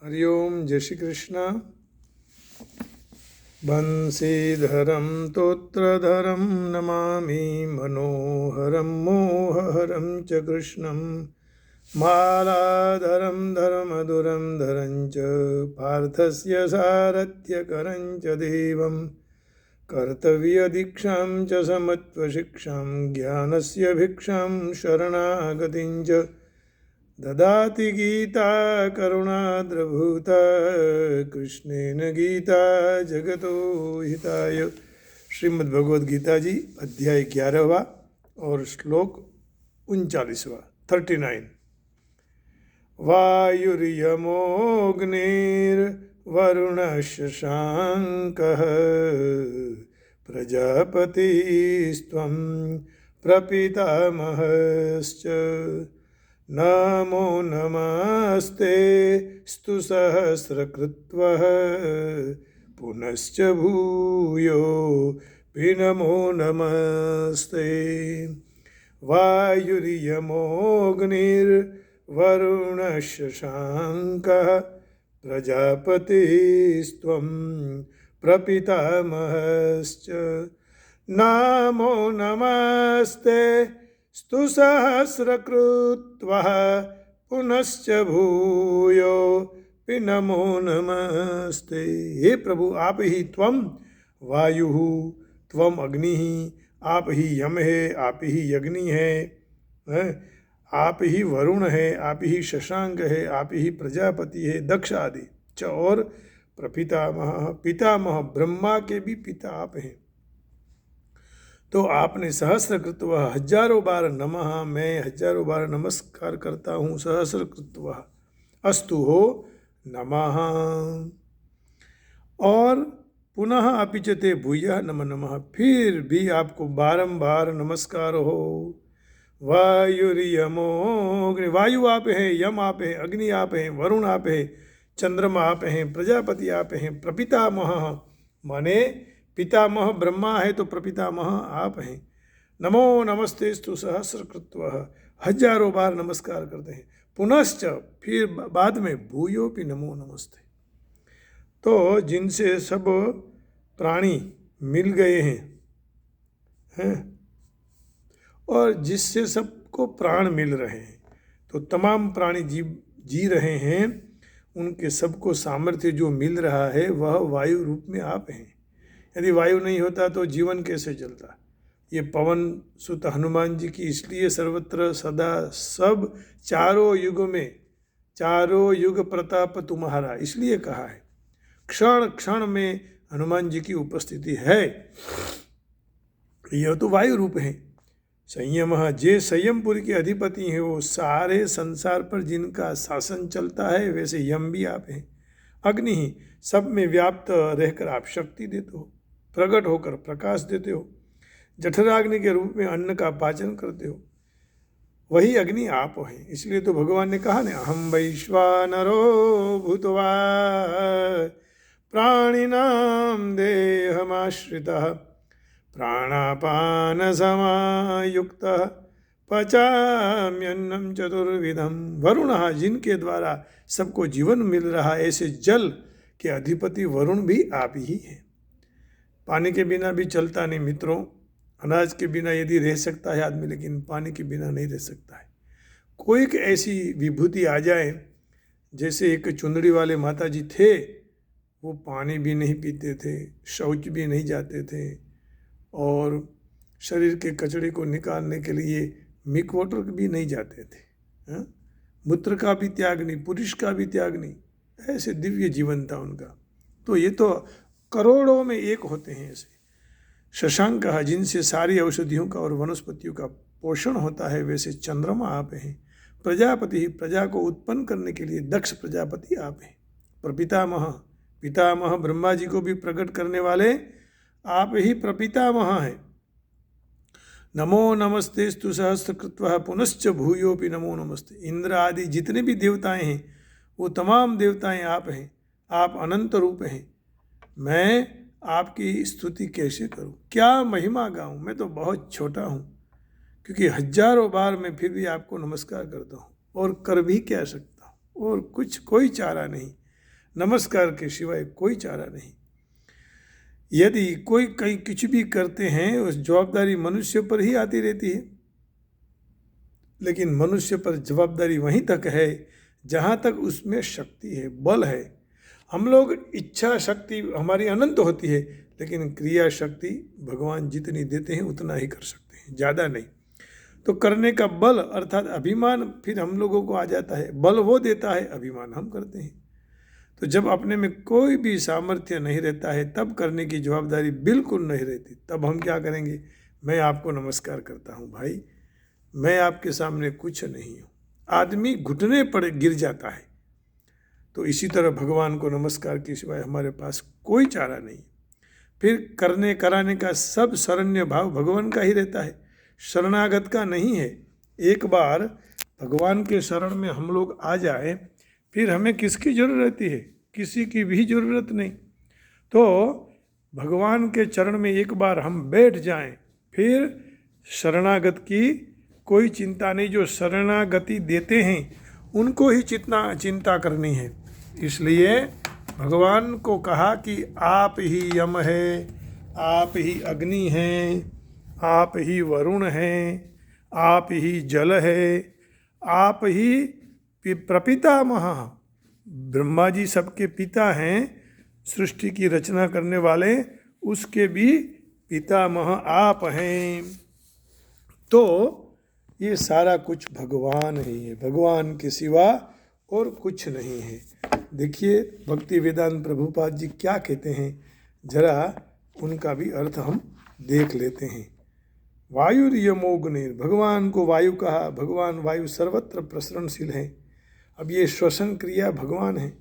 हरिओम जय श्री कृष्ण। बंशीधरं तोत्रधरं नमामि मनोहरं मोहहरं च कृष्णं मालाधरं धर्मधुरं धरं च पार्थस्य सारथ्यकरं च देवं कर्तव्यदीक्षां च समत्वशिक्षां ज्ञानस्य भिक्षां शरणागतिं च ददाति गीता करुणाद्रभूता कृष्णेन गीता जगतो हिताय। श्रीमद् भगवद गीता जी अध्याय 11वां और श्लोक 39वां 39। वायुर्यमोऽग्निर्वरुणः प्रजापतिस्त्वं प्रपितामहश्च नमो नमस्ते स्तु सहस्रकृत्वः पुनश्च भूयोऽपि नमो नमस्ते। वायुर्यमोऽग्निर्वरुणः प्रजापतिस्त्वं प्रपितामहश्च नमो नमस्ते स्तु सहस्रकृत्वः पुनश्च भूयोऽपि नमो नमस्ते। हे प्रभु, आप ही त्वम वायु, त्वम अग्नि, आप ही यम है, आप ही अग्नि है, आप ही वरुण है, आप ही शशांक है, आप ही प्रजापति है, दक्ष आदि च और प्रपितामह पितामह ब्रह्मा के भी पिता आप हैं। तो आपने सहस्रकृत्व हजारों बार नमः, मैं हजारों बार नमस्कार करता हूँ। सहस्रकृत्व अस्तु हो नमः। और पुनः अपिचते भूयः नमः नमः, फिर भी आपको बारंबार नमस्कार हो। वायुर्यमो, वायु आप हैं, यम आप हैं, अग्नि आप हैं, वरुण आप हैं, चंद्रमा आप हैं, प्रजापति आप हैं, प्रपितामह माने पितामह ब्रह्मा है तो प्रपितामह आप हैं। नमो नमस्ते स्तु सहस्रकृत्वः, हजारों बार नमस्कार करते हैं। पुनश्च, फिर बाद में भूयोऽपि नमो नमस्ते। तो जिनसे सब प्राणी मिल गए हैं और जिससे सबको प्राण मिल रहे हैं, तो तमाम प्राणी जी रहे हैं, उनके सबको सामर्थ्य जो मिल रहा है वह वायु रूप में आप हैं। यदि वायु नहीं होता तो जीवन कैसे चलता। ये पवन सुत हनुमान जी की इसलिए सर्वत्र सदा सब चारों युग में, चारों युग प्रताप तुम्हारा, इसलिए कहा है। क्षण क्षण में हनुमान जी की उपस्थिति है। यह तो वायु रूप है। संयम, जे संयमपुरी के अधिपति हैं, वो सारे संसार पर जिनका शासन चलता है, वैसे यम भी आप हैं। अग्नि ही सब में व्याप्त रहकर आप शक्ति देते हो, प्रकट होकर प्रकाश देते हो। जठराग्नि के रूप में अन्न का पाचन करते हो, वही अग्नि आप हैं। इसलिए तो भगवान ने कहा ना, अहम वैश्वानरो भूत्वा प्राणिनां देहमाश्रितः प्राणापान समायुक्तः पचाम्यन्नं चतुर्विधं। वरुण, जिनके द्वारा सबको जीवन मिल रहा है, ऐसे जल के अधिपति वरुण भी आप ही हैं। पानी के बिना भी चलता नहीं मित्रों। अनाज के बिना यदि रह सकता है आदमी, लेकिन पानी के बिना नहीं रह सकता है। कोई एक ऐसी विभूति आ जाए, जैसे एक चुंदड़ी वाले माता जी थे, वो पानी भी नहीं पीते थे, शौच भी नहीं जाते थे, और शरीर के कचड़े को निकालने के लिए मिक वाटर भी नहीं जाते थे। मूत्र का भी त्याग नहीं, पुरुष का भी त्याग नहीं, ऐसे दिव्य जीवन था उनका। तो ये तो करोड़ों में एक होते हैं ऐसे। शशांक, जिनसे सारी औषधियों का और वनस्पतियों का पोषण होता है, वैसे चंद्रमा आप हैं। प्रजापति, प्रजा को उत्पन्न करने के लिए दक्ष प्रजापति आप हैं। प्रपितामह, पितामह ब्रह्मा जी को भी प्रकट करने वाले आप ही प्रपितामह हैं। नमो नमस्ते स्तु सहस्रकृत्वः पुनश्च भूयोऽपि नमो नमस्ते। इंद्र आदि जितने भी देवताएं हैं, वो तमाम देवताएं आप हैं। आप अनंत रूप हैं। मैं आपकी स्तुति कैसे करूं, क्या महिमा गाऊं। मैं तो बहुत छोटा हूं, क्योंकि हजारों बार मैं फिर भी आपको नमस्कार करता हूं, और कर भी क्या सकता हूं, और कुछ कोई चारा नहीं। नमस्कार के सिवाय कोई चारा नहीं। यदि कोई कहीं कुछ भी करते हैं उस जवाबदारी मनुष्य पर ही आती रहती है, लेकिन मनुष्य पर जवाबदारी वहीं तक है जहाँ तक उसमें शक्ति है, बल है। हम लोग इच्छा शक्ति हमारी अनंत होती है, लेकिन क्रिया शक्ति भगवान जितनी देते हैं उतना ही कर सकते हैं, ज़्यादा नहीं। तो करने का बल अर्थात अभिमान फिर हम लोगों को आ जाता है। बल वो देता है, अभिमान हम करते हैं। तो जब अपने में कोई भी सामर्थ्य नहीं रहता है, तब करने की जवाबदारी बिल्कुल नहीं रहती। तब हम क्या करेंगे? मैं आपको नमस्कार करता हूँ भाई, मैं आपके सामने कुछ नहीं हूँ। आदमी घुटने पर गिर जाता है। तो इसी तरह भगवान को नमस्कार के सिवाय हमारे पास कोई चारा नहीं। फिर करने कराने का सब शरण्य भाव भगवान का ही रहता है, शरणागत का नहीं है। एक बार भगवान के शरण में हम लोग आ जाए, फिर हमें किसकी जरूरत रहती है? किसी की भी जरूरत नहीं। तो भगवान के चरण में एक बार हम बैठ जाएं, फिर शरणागत की कोई चिंता नहीं। जो शरणागति देते हैं उनको ही चिंता करनी है। इसलिए भगवान को कहा कि आप ही यम है, आप ही अग्नि हैं, आप ही वरुण हैं, आप ही जल है, आप ही प्रपितामह। ब्रह्मा जी सबके पिता हैं, सृष्टि की रचना करने वाले, उसके भी पितामह आप हैं। तो ये सारा कुछ भगवान ही है, भगवान के सिवा और कुछ नहीं है। देखिए भक्ति वेदांत प्रभुपाद जी क्या कहते हैं, जरा उनका भी अर्थ हम देख लेते हैं। वायुर्यमोग्निर, भगवान को वायु कहा। भगवान वायु सर्वत्र प्रसरणशील हैं। अब ये श्वसन क्रिया भगवान है,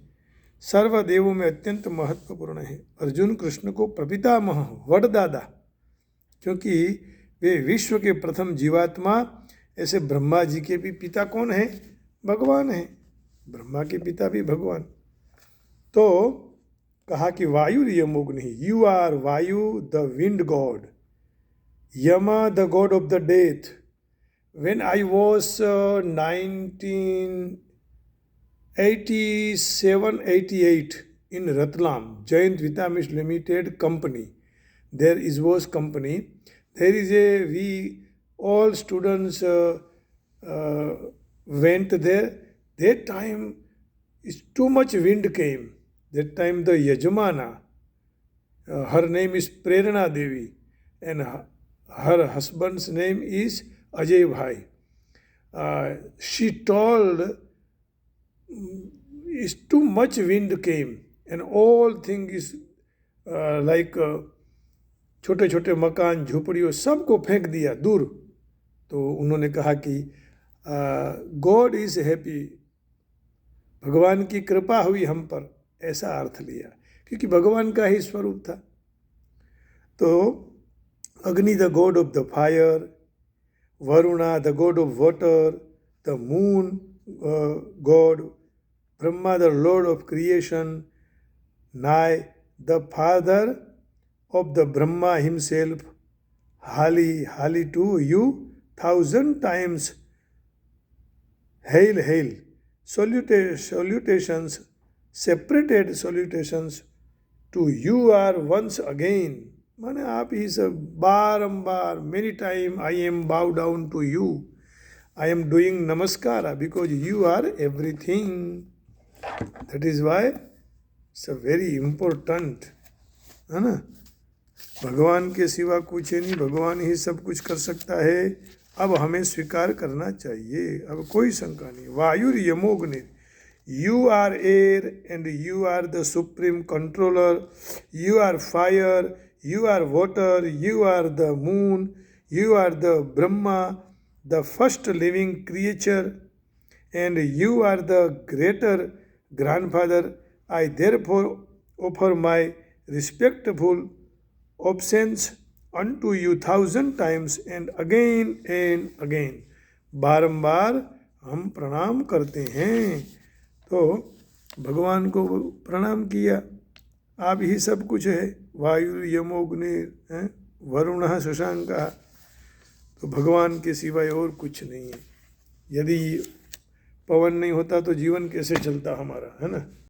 सर्वदेवों में अत्यंत महत्वपूर्ण है। अर्जुन कृष्ण को प्रपितामह, वडदादा, क्योंकि वे विश्व के प्रथम जीवात्मा। ऐसे ब्रह्मा जी के भी पिता कौन है? भगवान है। ब्रह्मा के पिता भी भगवान। तो कहा कि वायुर्यमोग्नि, यू आर वायु the wind God, Yama the god of the death. When I was 1987-88 in Ratlam, Jayant Vitamish Limited company, there was company. There is we all students went there. That time is too much wind came. That time the Yajamana, her name is Prerana Devi, and her husband's name is Ajay Bhai. She told is too much wind came and all thing is like छोटे छोटे मकान झोपड़ियों सबको फेंक दिया दूर। तो उन्होंने कहा कि गॉड इज हैप्पी, भगवान की कृपा हुई हम पर, ऐसा अर्थ लिया, क्योंकि भगवान का ही स्वरूप था। तो Agni the god of the fire, Varuna the god of water, the moon god, Brahma the lord of creation, Nai the father of the Brahma himself, Hali to you 1,000 times. Hail, hail. Salutations, separated salutations to you are once again. माने आप ही सब बारंबार, many time I am bow down to you, I am doing नमस्कार because you are everything. That is why it's a very important, है ना। भगवान के सिवा कुछ है नहीं, भगवान ही सब कुछ कर सकता है। अब हमें स्वीकार करना चाहिए, अब कोई शंका नहीं। वायुर यमोग्नि, you are air and you are the supreme controller, you are fire, you are water, you are the moon, you are the Brahma, the first living creature, and you are the greater grandfather. I therefore offer my respectful obeisance unto you 1,000 times and again. बारंबार हम प्रणाम करते हैं। तो भगवान को प्रणाम किया, आप ही सब कुछ है। वायु यमोग्नि वरुण शशांक, तो भगवान के सिवाय और कुछ नहीं है। यदि पवन नहीं होता तो जीवन कैसे चलता हमारा, है ना।